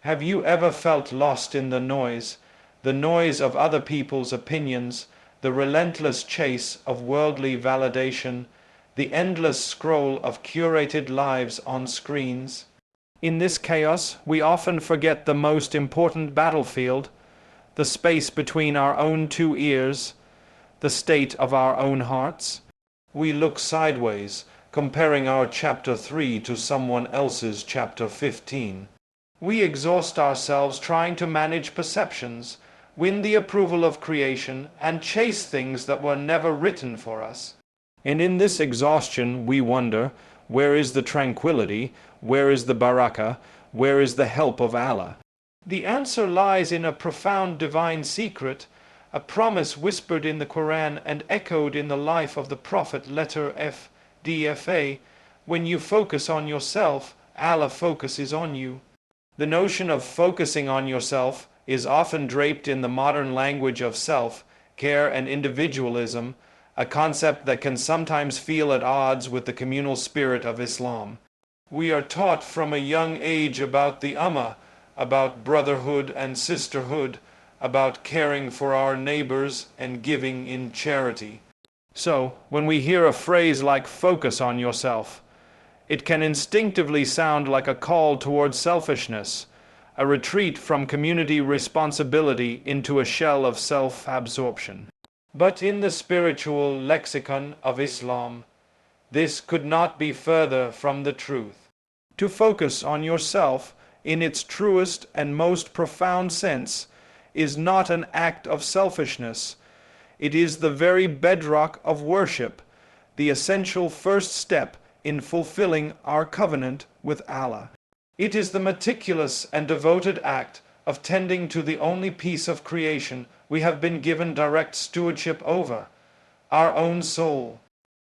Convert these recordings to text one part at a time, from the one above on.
Have you ever felt lost in the noise of other people's opinions, the relentless chase of worldly validation, the endless scroll of curated lives on screens? In this chaos, we often forget the most important battlefield, the space between our own two ears, the state of our own hearts. We look sideways, comparing our chapter 3 to someone else's chapter 15. We exhaust ourselves trying to manage perceptions, win the approval of creation, and chase things that were never written for us. And in this exhaustion we wonder, where is the tranquility, where is the barakah, where is the help of Allah? The answer lies in a profound divine secret, a promise whispered in the Quran and echoed in the life of the Prophet, letter F, DFA. When you focus on yourself, Allah focuses on you. The notion of focusing on yourself is often draped in the modern language of self, care and individualism, a concept that can sometimes feel at odds with the communal spirit of Islam. We are taught from a young age about the Ummah, about brotherhood and sisterhood, about caring for our neighbors and giving in charity. So, when we hear a phrase like focus on yourself, it can instinctively sound like a call towards selfishness, a retreat from community responsibility into a shell of self-absorption. But in the spiritual lexicon of Islam, this could not be further from the truth. To focus on yourself, in its truest and most profound sense, is not an act of selfishness. It is the very bedrock of worship, the essential first step in fulfilling our covenant with Allah. It is the meticulous and devoted act of tending to the only piece of creation we have been given direct stewardship over, our own soul.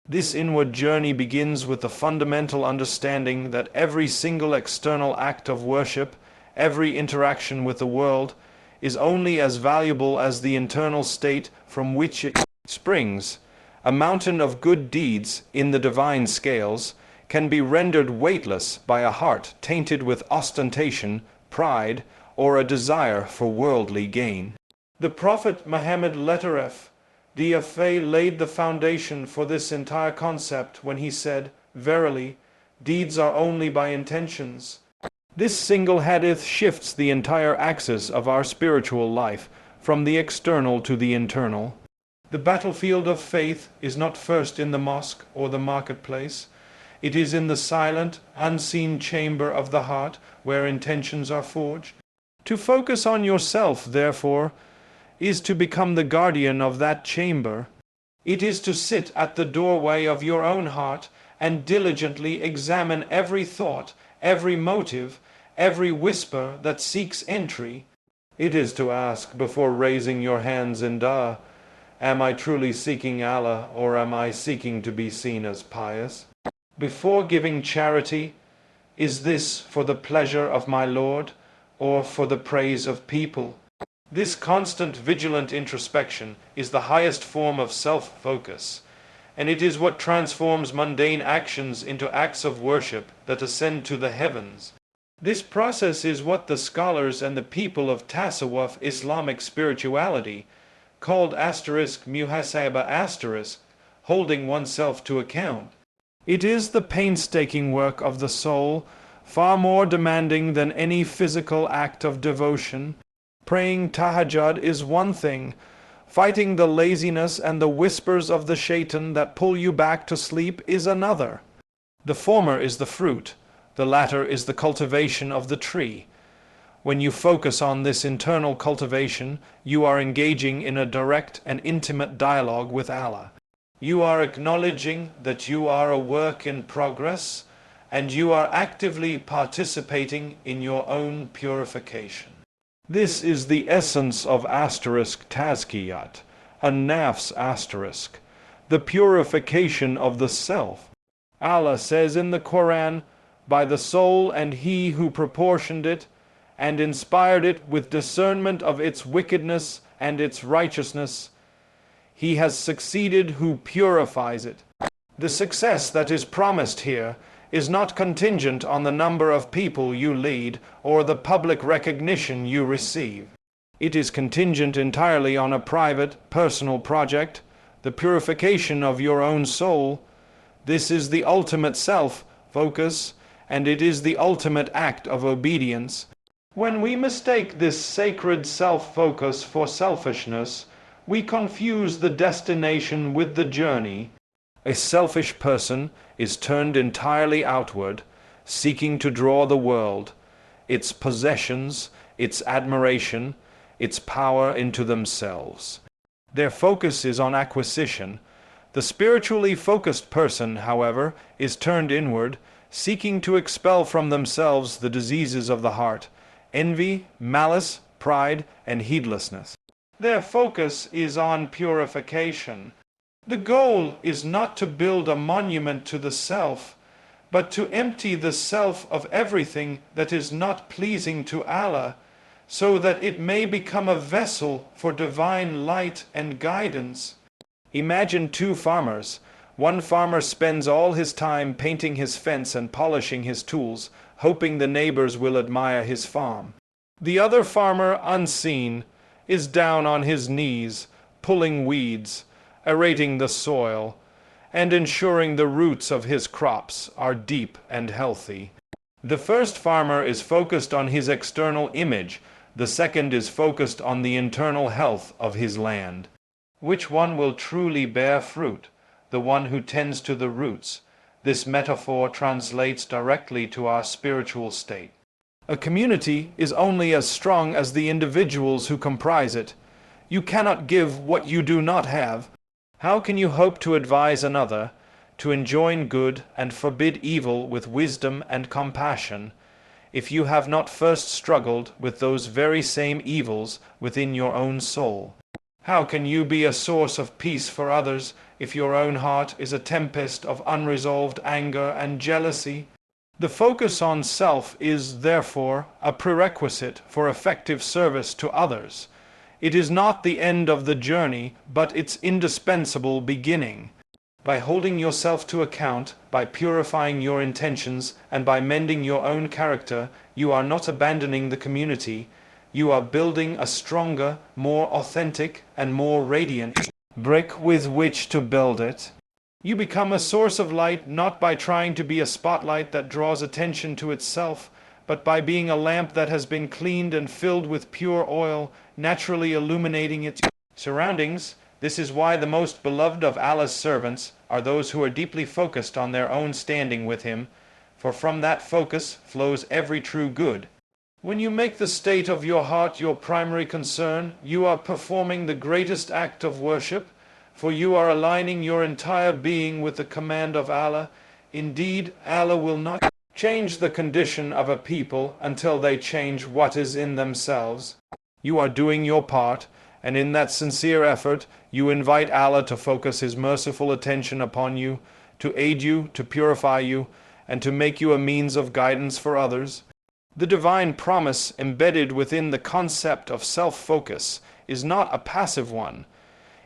This inward journey begins with the fundamental understanding that every single external act of worship, every interaction with the world, is only as valuable as the internal state from which it springs. A mountain of good deeds in the divine scales can be rendered weightless by a heart tainted with ostentation, pride, or a desire for worldly gain. The Prophet Muhammad letter F, DFA laid the foundation for this entire concept when he said, "Verily, deeds are only by intentions." This single hadith shifts the entire axis of our spiritual life, from the external to the internal. The battlefield of faith is not first in the mosque or the marketplace. It is in the silent, unseen chamber of the heart where intentions are forged. To focus on yourself, therefore, is to become the guardian of that chamber. It is to sit at the doorway of your own heart and diligently examine every thought, every motive, every whisper that seeks entry. It is to ask before raising your hands in dua, am I truly seeking Allah, or am I seeking to be seen as pious? Before giving charity, is this for the pleasure of my Lord, or for the praise of people? This constant vigilant introspection is the highest form of self-focus, and it is what transforms mundane actions into acts of worship that ascend to the heavens. This process is what the scholars and the people of Tasawwuf Islamic spirituality, called muhasaba *, holding oneself to account. It is the painstaking work of the soul, far more demanding than any physical act of devotion. Praying tahajjud is one thing. Fighting the laziness and the whispers of the shaitan that pull you back to sleep is another. The former is the fruit, the latter is the cultivation of the tree. When you focus on this internal cultivation, you are engaging in a direct and intimate dialogue with Allah. You are acknowledging that you are a work in progress, and you are actively participating in your own purification. This is the essence of tazkiyat, a nafs asterisk, the purification of the self. Allah says in the Quran, by the soul and he who proportioned it, and inspired it with discernment of its wickedness and its righteousness, he has succeeded who purifies it. The success that is promised here is not contingent on the number of people you lead or the public recognition you receive. It is contingent entirely on a private, personal project, the purification of your own soul. This is the ultimate self-focus, and it is the ultimate act of obedience. When we mistake this sacred self-focus for selfishness, we confuse the destination with the journey. A selfish person is turned entirely outward, seeking to draw the world, its possessions, its admiration, its power into themselves. Their focus is on acquisition. The spiritually focused person, however, is turned inward, seeking to expel from themselves the diseases of the heart, envy, malice, pride, and heedlessness. Their focus is on purification. The goal is not to build a monument to the self, but to empty the self of everything that is not pleasing to Allah, so that it may become a vessel for divine light and guidance. Imagine two farmers. One farmer spends all his time painting his fence and polishing his tools, hoping the neighbors will admire his farm. The other farmer, unseen, is down on his knees, pulling weeds, aerating the soil, and ensuring the roots of his crops are deep and healthy. The first farmer is focused on his external image. The second is focused on the internal health of his land. Which one will truly bear fruit? The one who tends to the roots. This metaphor translates directly to our spiritual state. A community is only as strong as the individuals who comprise it. You cannot give what you do not have. How can you hope to advise another, to enjoin good and forbid evil with wisdom and compassion, if you have not first struggled with those very same evils within your own soul? How can you be a source of peace for others if your own heart is a tempest of unresolved anger and jealousy? The focus on self is, therefore, a prerequisite for effective service to others. It is not the end of the journey, but its indispensable beginning. By holding yourself to account, by purifying your intentions, and by mending your own character, you are not abandoning the community. You are building a stronger, more authentic, and more radiant brick with which to build it. You become a source of light not by trying to be a spotlight that draws attention to itself, but by being a lamp that has been cleaned and filled with pure oil, naturally illuminating its surroundings. This is why the most beloved of Allah's servants are those who are deeply focused on their own standing with Him, for from that focus flows every true good. When you make the state of your heart your primary concern, you are performing the greatest act of worship, for you are aligning your entire being with the command of Allah. Indeed, Allah will not change the condition of a people until they change what is in themselves. You are doing your part, and in that sincere effort, you invite Allah to focus His merciful attention upon you, to aid you, to purify you, and to make you a means of guidance for others. The divine promise embedded within the concept of self-focus is not a passive one.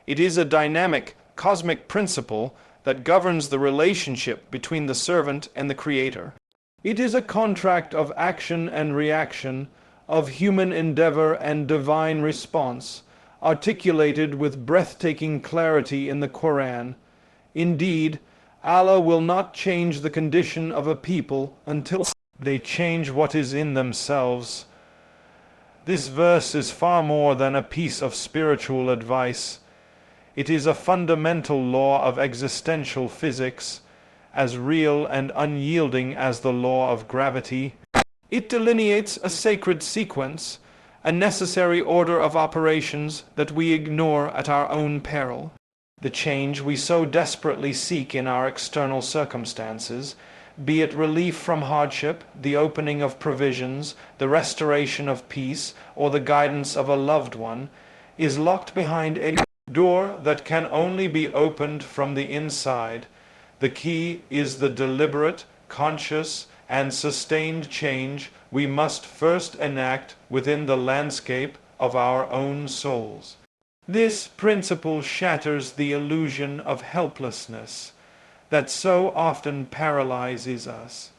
It is a dynamic, cosmic principle that governs the relationship between the servant and the Creator. It is a contract of action and reaction, of human endeavor and divine response, articulated with breathtaking clarity in the Quran. Indeed, Allah will not change the condition of a people until they change what is in themselves. This verse is far more than a piece of spiritual advice. It is a fundamental law of existential physics, as real and unyielding as the law of gravity. It delineates a sacred sequence, a necessary order of operations that we ignore at our own peril. The change we so desperately seek in our external circumstances, be it relief from hardship, the opening of provisions, the restoration of peace, or the guidance of a loved one, is locked behind a door that can only be opened from the inside. The key is the deliberate, conscious, and sustained change we must first enact within the landscape of our own souls. This principle shatters the illusion of helplessness. that so often paralyzes us.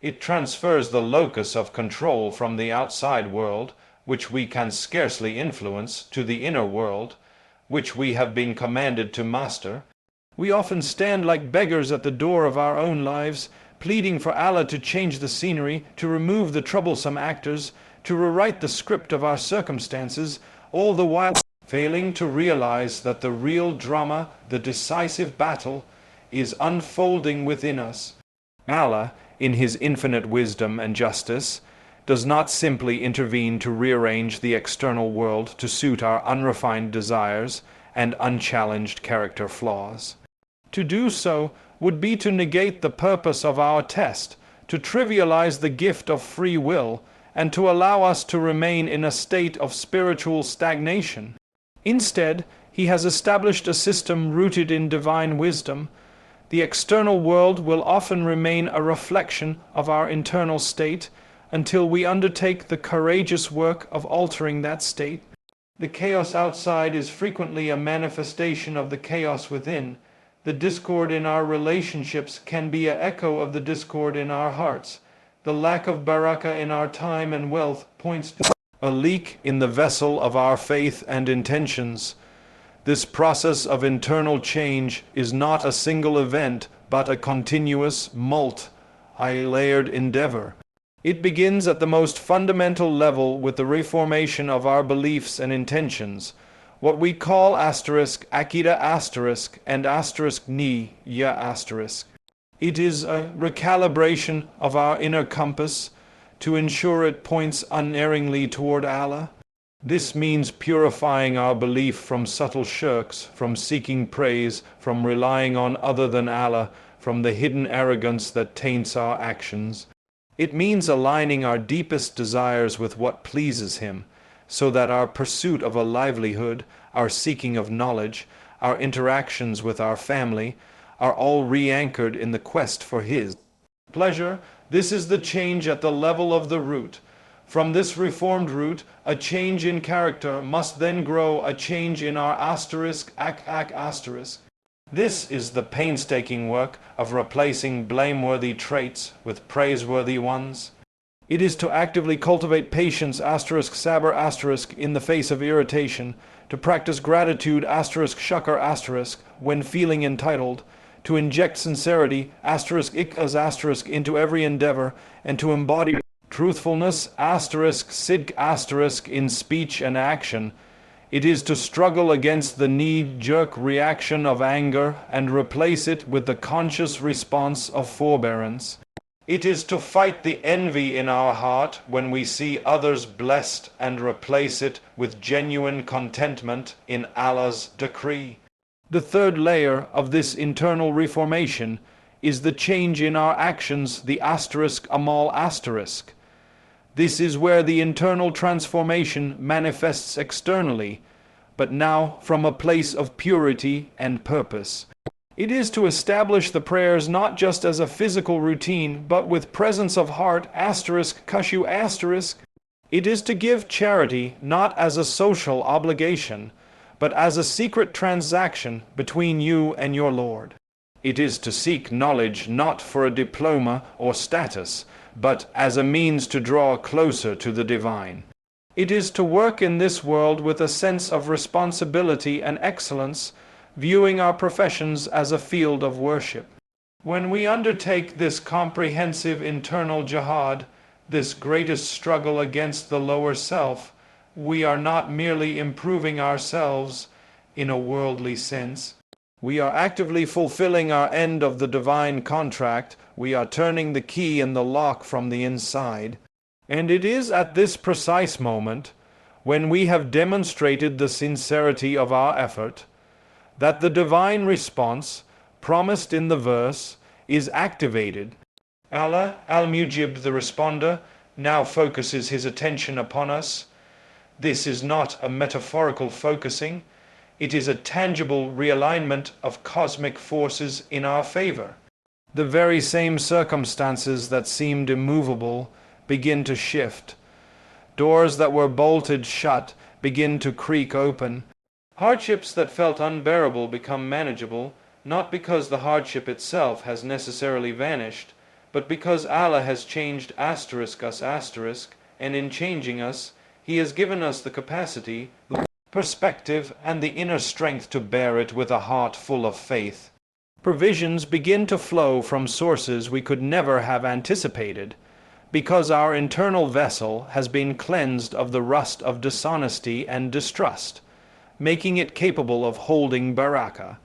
It transfers the locus of control from the outside world, which we can scarcely influence, to the inner world, which we have been commanded to master. We often stand like beggars at the door of our own lives, pleading for Allah to change the scenery, to remove the troublesome actors, to rewrite the script of our circumstances, all the while failing to realize that the real drama, the decisive battle, is unfolding within us. Allah, in His infinite wisdom and justice, does not simply intervene to rearrange the external world to suit our unrefined desires and unchallenged character flaws. To do so would be to negate the purpose of our test, to trivialize the gift of free will, and to allow us to remain in a state of spiritual stagnation. Instead, He has established a system rooted in divine wisdom. The external world will often remain a reflection of our internal state until we undertake the courageous work of altering that state. The chaos outside is frequently a manifestation of the chaos within. The discord in our relationships can be an echo of the discord in our hearts. The lack of barakah in our time and wealth points to a leak in the vessel of our faith and intentions. This process of internal change is not a single event, but a continuous, multi-layered endeavor. It begins at the most fundamental level with the reformation of our beliefs and intentions, what we call **Akida** and **Niyya**. It is a recalibration of our inner compass to ensure it points unerringly toward Allah. This means purifying our belief from subtle shirks, from seeking praise, from relying on other than Allah, from the hidden arrogance that taints our actions. It means aligning our deepest desires with what pleases Him, so that our pursuit of a livelihood, our seeking of knowledge, our interactions with our family, are all re-anchored in the quest for His pleasure. This is the change at the level of the root. From this reformed root, a change in character must then grow a change in our ****. This is the painstaking work of replacing blameworthy traits with praiseworthy ones. It is to actively cultivate patience **sabr** in the face of irritation, to practice gratitude **shukr** when feeling entitled, to inject sincerity **ikaz** into every endeavor, and to embody truthfulness **sidq** in speech and action. It is to struggle against the knee-jerk reaction of anger and replace it with the conscious response of forbearance. It is to fight the envy in our heart when we see others blessed and replace it with genuine contentment in Allah's decree. The third layer of this internal reformation is the change in our actions, the **amal**. This is where the internal transformation manifests externally, but now from a place of purity and purpose. It is to establish the prayers not just as a physical routine, but with presence of heart **kashu**. It is to give charity not as a social obligation, but as a secret transaction between you and your Lord. It is to seek knowledge not for a diploma or status, but as a means to draw closer to the divine. It is to work in this world with a sense of responsibility and excellence, viewing our professions as a field of worship. When we undertake this comprehensive internal jihad, this greatest struggle against the lower self, we are not merely improving ourselves in a worldly sense. We are actively fulfilling our end of the divine contract. We are turning the key in the lock from the inside. And it is at this precise moment, when we have demonstrated the sincerity of our effort, that the divine response, promised in the verse, is activated. Allah, Al-Mujib, the responder, now focuses His attention upon us. This is not a metaphorical focusing. It is a tangible realignment of cosmic forces in our favor. The very same circumstances that seemed immovable begin to shift. Doors that were bolted shut begin to creak open. Hardships that felt unbearable become manageable. not because the hardship itself has necessarily vanished, but because Allah has changed us, and in changing us, He has given us the capacity, the perspective, and the inner strength to bear it with a heart full of faith. Provisions begin to flow from sources we could never have anticipated, because our internal vessel has been cleansed of the rust of dishonesty and distrust, making it capable of holding barakah.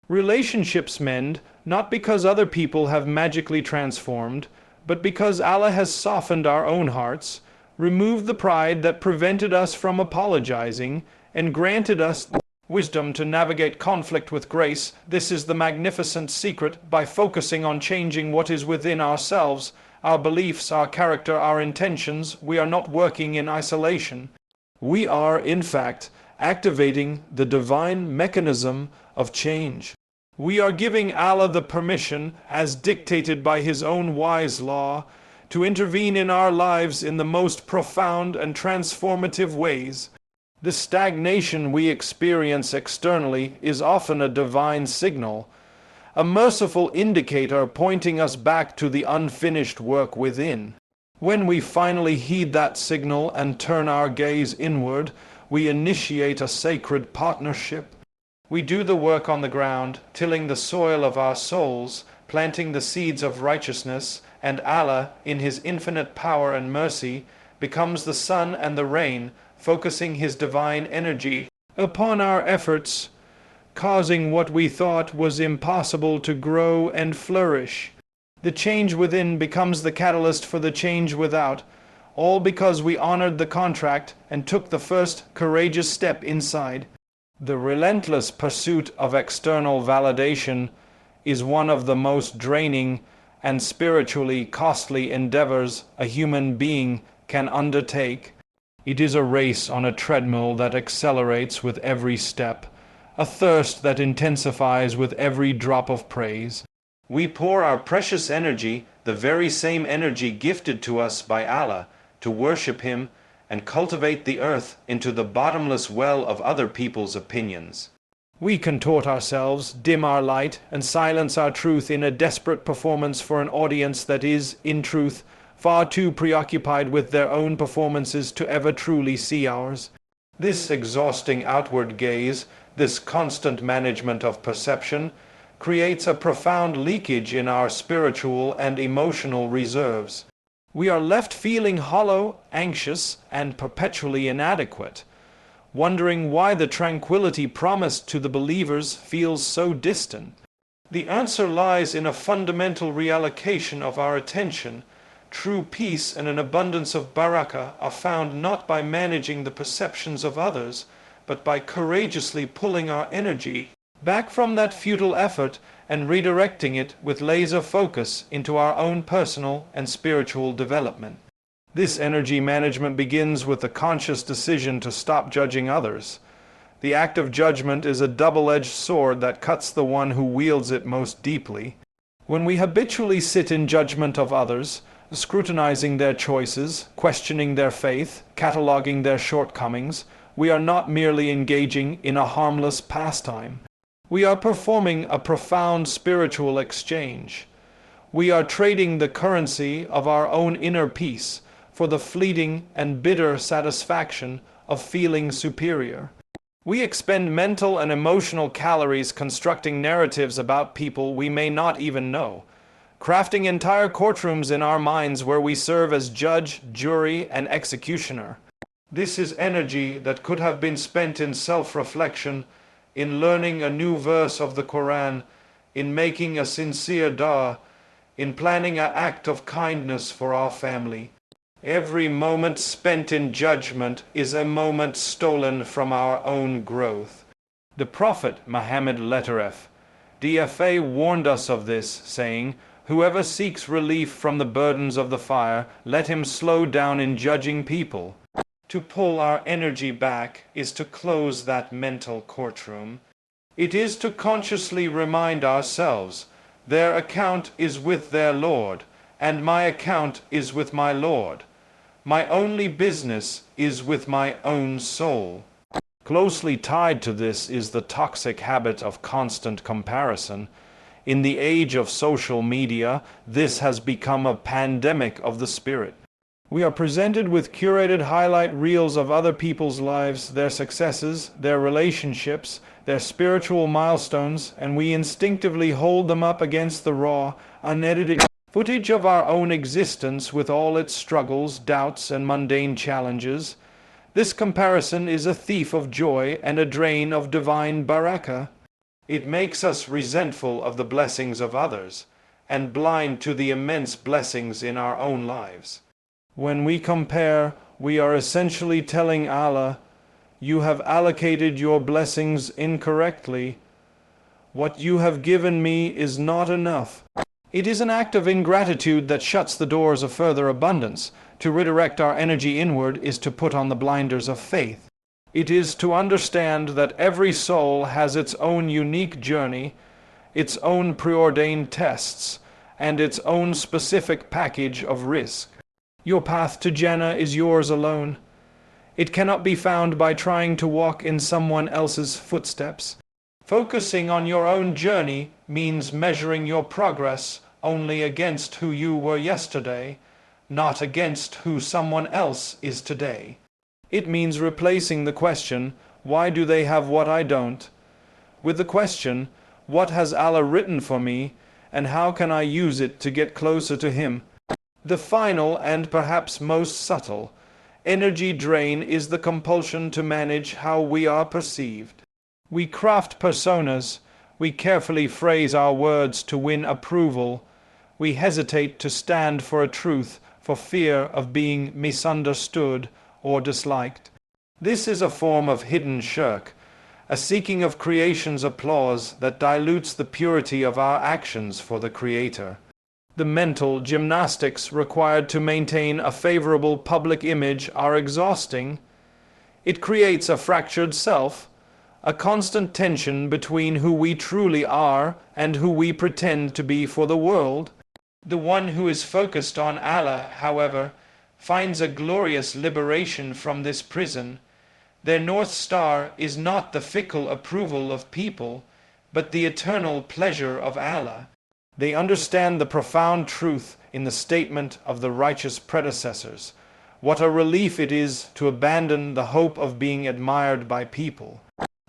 Relationships mend, not because other people have magically transformed, but because Allah has softened our own hearts, removed the pride that prevented us from apologizing, and granted us wisdom to navigate conflict with grace. This is the magnificent secret. By focusing on changing what is within ourselves, our beliefs, our character, our intentions, we are not working in isolation. We are, in fact, activating the divine mechanism of change. We are giving Allah the permission, as dictated by His own wise law, to intervene in our lives in the most profound and transformative ways. The stagnation we experience externally is often a divine signal, a merciful indicator pointing us back to the unfinished work within. When we finally heed that signal and turn our gaze inward, we initiate a sacred partnership. We do the work on the ground, tilling the soil of our souls, planting the seeds of righteousness, and Allah, in His infinite power and mercy, becomes the sun and the rain, focusing His divine energy upon our efforts, causing what we thought was impossible to grow and flourish. The change within becomes the catalyst for the change without, all because we honored the contract and took the first courageous step inside. The relentless pursuit of external validation is one of the most draining and spiritually costly endeavors a human being can undertake. It is a race on a treadmill that accelerates with every step, a thirst that intensifies with every drop of praise. We pour our precious energy, the very same energy gifted to us by Allah, to worship Him and cultivate the earth into the bottomless well of other people's opinions. We contort ourselves, dim our light, and silence our truth in a desperate performance for an audience that is, in truth, far too preoccupied with their own performances to ever truly see ours. This exhausting outward gaze, this constant management of perception, creates a profound leakage in our spiritual and emotional reserves. We are left feeling hollow, anxious, and perpetually inadequate, wondering why the tranquility promised to the believers feels so distant. The answer lies in a fundamental reallocation of our attention. True peace and an abundance of barakah are found not by managing the perceptions of others, but by courageously pulling our energy back from that futile effort and redirecting it with laser focus into our own personal and spiritual development. This energy management begins with the conscious decision to stop judging others. The act of judgment is a double-edged sword that cuts the one who wields it most deeply. When we habitually sit in judgment of others, scrutinizing their choices, questioning their faith, cataloging their shortcomings, we are not merely engaging in a harmless pastime. We are performing a profound spiritual exchange. We are trading the currency of our own inner peace for the fleeting and bitter satisfaction of feeling superior. We expend mental and emotional calories constructing narratives about people we may not even know, crafting entire courtrooms in our minds where we serve as judge, jury, and executioner. This is energy that could have been spent in self-reflection, in learning a new verse of the Quran, in making a sincere dua, in planning an act of kindness for our family. Every moment spent in judgment is a moment stolen from our own growth. The Prophet Muhammad DFA warned us of this, saying, "Whoever seeks relief from the burdens of the fire, let him slow down in judging people." To pull our energy back is to close that mental courtroom. It is to consciously remind ourselves, their account is with their Lord, and my account is with my Lord. My only business is with my own soul. Closely tied to this is the toxic habit of constant comparison. In the age of social media, this has become a pandemic of the spirit. We are presented with curated highlight reels of other people's lives, their successes, their relationships, their spiritual milestones, and we instinctively hold them up against the raw, unedited footage of our own existence with all its struggles, doubts, and mundane challenges. This comparison is a thief of joy and a drain of divine barakah. It makes us resentful of the blessings of others and blind to the immense blessings in our own lives. When we compare, we are essentially telling Allah, "You have allocated your blessings incorrectly. What you have given me is not enough." It is an act of ingratitude that shuts the doors of further abundance. To redirect our energy inward is to put on the blinders of faith. It is to understand that every soul has its own unique journey, its own preordained tests, and its own specific package of risk. Your path to Jannah is yours alone. It cannot be found by trying to walk in someone else's footsteps. Focusing on your own journey means measuring your progress only against who you were yesterday, not against who someone else is today. It means replacing the question, "Why do they have what I don't?" with the question, "What has Allah written for me, and how can I use it to get closer to Him?" The final and perhaps most subtle energy drain is the compulsion to manage how we are perceived. We craft personas, we carefully phrase our words to win approval, we hesitate to stand for a truth for fear of being misunderstood or disliked. This is a form of hidden shirk, a seeking of creation's applause that dilutes the purity of our actions for the Creator. The mental gymnastics required to maintain a favorable public image are exhausting. It creates a fractured self, a constant tension between who we truly are and who we pretend to be for the world. The one who is focused on Allah, however, finds a glorious liberation from this prison. Their North Star is not the fickle approval of people, but the eternal pleasure of Allah. They understand the profound truth in the statement of the righteous predecessors. What a relief it is to abandon the hope of being admired by people.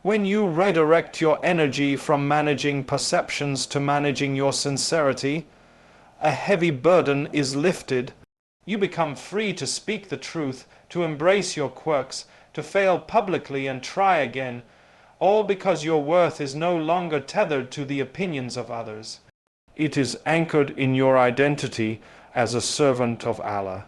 When you redirect your energy from managing perceptions to managing your sincerity, a heavy burden is lifted. You become free to speak the truth, to embrace your quirks, to fail publicly and try again, all because your worth is no longer tethered to the opinions of others. It is anchored in your identity as a servant of Allah.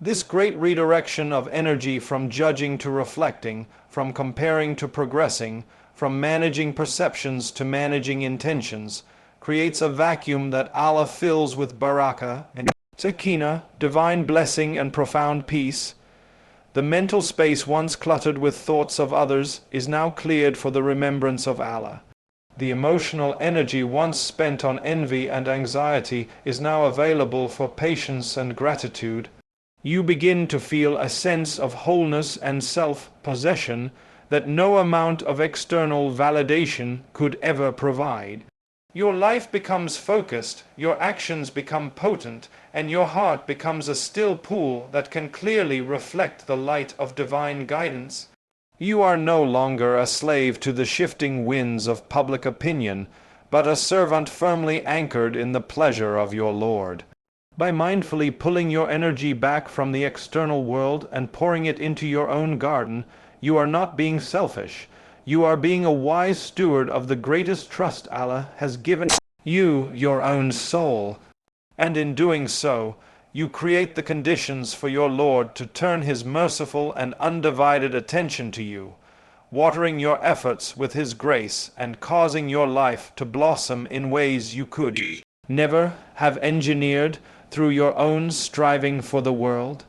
This great redirection of energy from judging to reflecting, from comparing to progressing, from managing perceptions to managing intentions, creates a vacuum that Allah fills with barakah and sakina, divine blessing and profound peace. The mental space once cluttered with thoughts of others is now cleared for the remembrance of Allah. The emotional energy once spent on envy and anxiety is now available for patience and gratitude. You begin to feel a sense of wholeness and self-possession that no amount of external validation could ever provide. Your life becomes focused, your actions become potent, and your heart becomes a still pool that can clearly reflect the light of divine guidance. You are no longer a slave to the shifting winds of public opinion, but a servant firmly anchored in the pleasure of your Lord. By mindfully pulling your energy back from the external world and pouring it into your own garden, you are not being selfish. You are being a wise steward of the greatest trust Allah has given you, your own soul. And in doing so, you create the conditions for your Lord to turn His merciful and undivided attention to you, watering your efforts with His grace and causing your life to blossom in ways you could never have engineered through your own striving for the world.